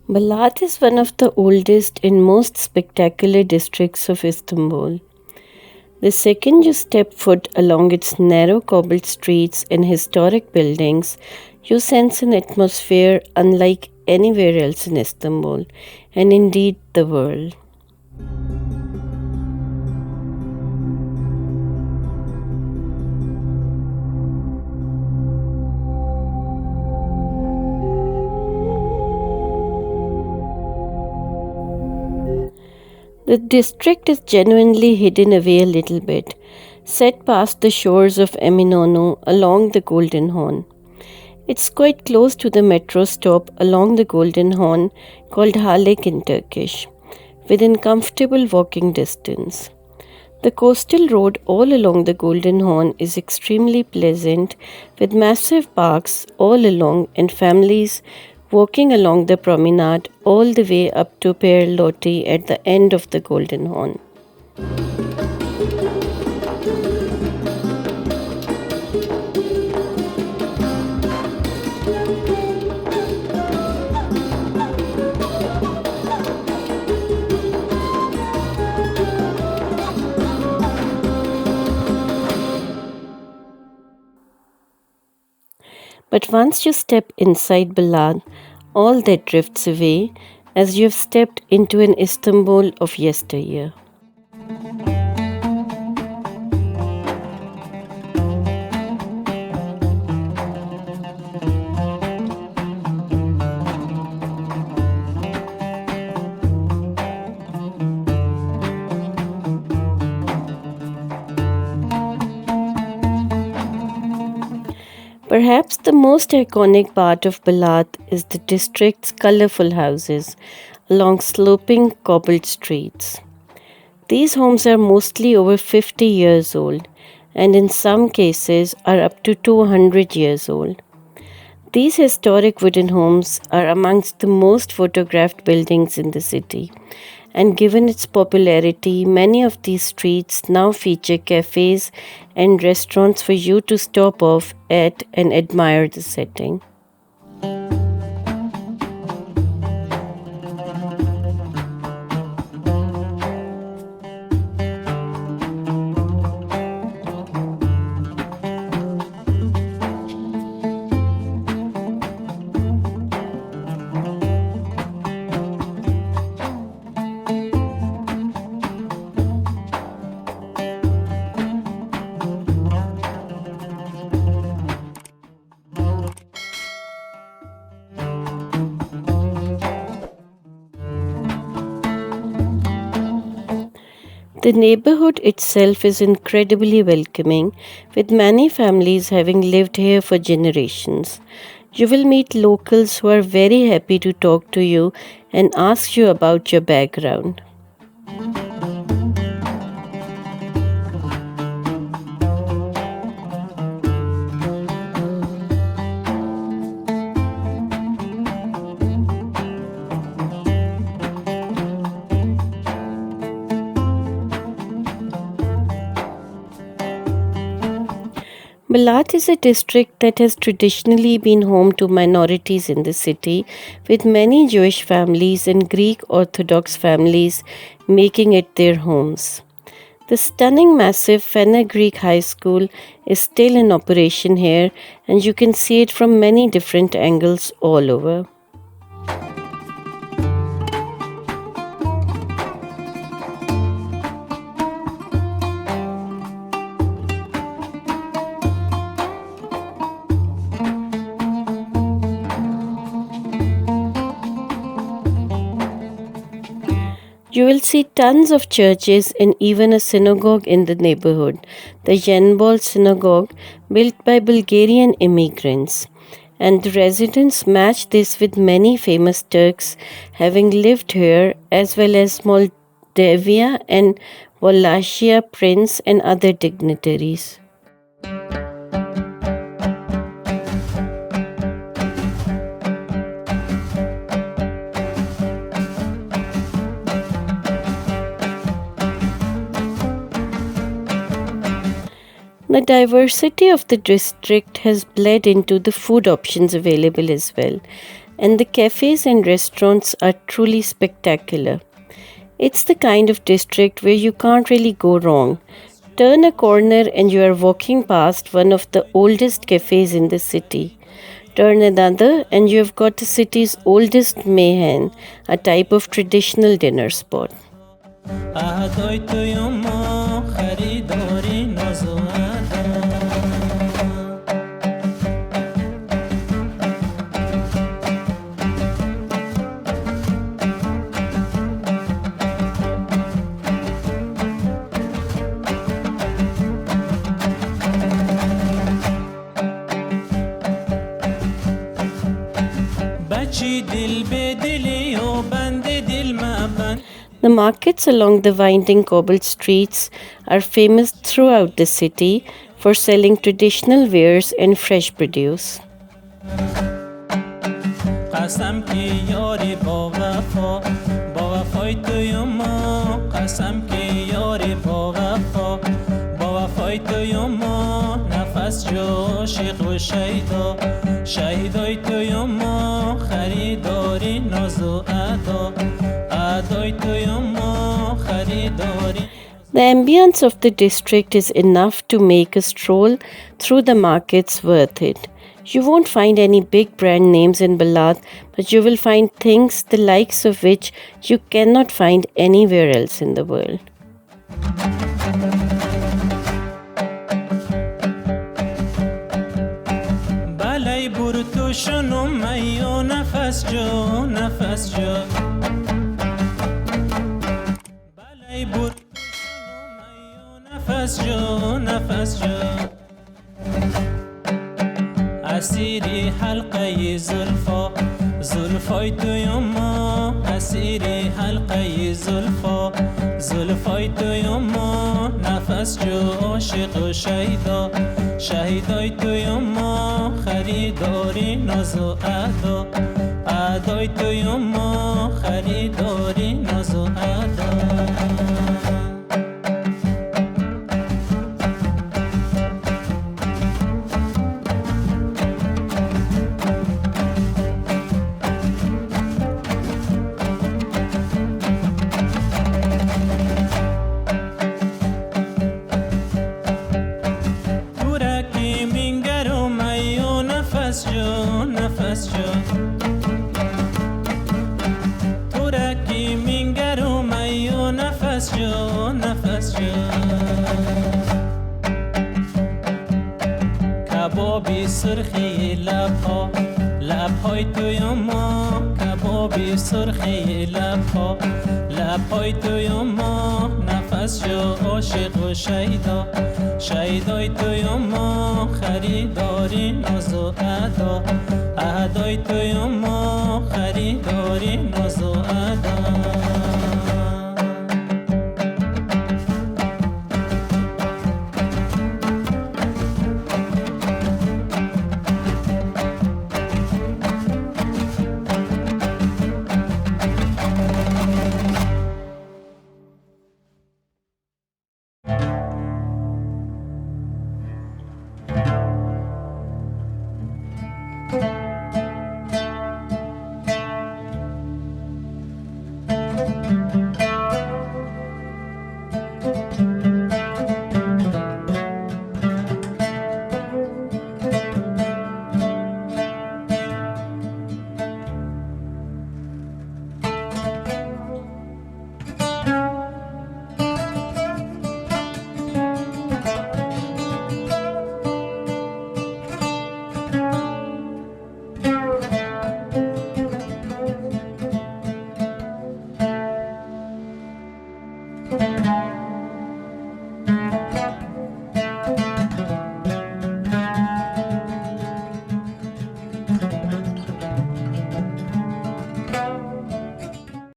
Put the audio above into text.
Balat is one of the oldest and most spectacular districts of Istanbul. The second you step foot along its narrow cobbled streets and historic buildings, you sense an atmosphere unlike anywhere else in Istanbul, and indeed the world. The district is genuinely hidden away a little bit, set past the shores of Eminönü along the Golden Horn. It's quite close to the metro stop along the Golden Horn called Haliç in Turkish, within comfortable walking distance. The coastal road all along the Golden Horn is extremely pleasant, with massive parks all along and families walking along the promenade all the way up to Pierre Loti at the end of the Golden Horn. But once you step inside Balat, all that drifts away as you have stepped into an Istanbul of yesteryear. Perhaps the most iconic part of Balat is the district's colorful houses along sloping cobbled streets. These homes are mostly over 50 years old and in some cases are up to 200 years old. These historic wooden homes are amongst the most photographed buildings in the city, and given its popularity, many of these streets now feature cafes and restaurants for you to stop off at and admire the setting. The neighborhood itself is incredibly welcoming, with many families having lived here for generations. You will meet locals who are very happy to talk to you and ask you about your background. Balat is a district that has traditionally been home to minorities in the city, with many Jewish families and Greek Orthodox families making it their homes. The stunning massive Fenner Greek High School is still in operation here, and you can see it from many different angles all over. You will see tons of churches and even a synagogue in the neighborhood, the Yenbol Synagogue, built by Bulgarian immigrants. And the residents match this with many famous Turks having lived here, as well as Moldavia and Wallachia prince and other dignitaries. The diversity of the district has bled into the food options available as well. and the cafes and restaurants are truly spectacular. It's the kind of district where you can't really go wrong. Turn a corner and you are walking past one of the oldest cafes in the city. Turn another and you have got the city's oldest mehen, a type of traditional dinner spot. The markets along the winding cobbled streets are famous throughout the city for selling traditional wares and fresh produce. The ambience of the district is enough to make a stroll through the markets worth it. You won't find any big brand names in Balat, but you will find things the likes of which you cannot find anywhere else in the world. اسیری حلقه زلفا زلفای تو یما اسیری حلقه زلفا زلفای تو یما نفس جو عاشق و شهیدا شهیدای تو یما خریداری ناز و ادا ادای تو یما خریداری ناز و ادا کبابی سرخی لبها لبهای تو یما کبابی سرخی لبها لبهای تو یما نفس جو عاشق و شیدا شیدای تو یما خریداری ناز و ادا ادای تو یما خریداری ناز و ادا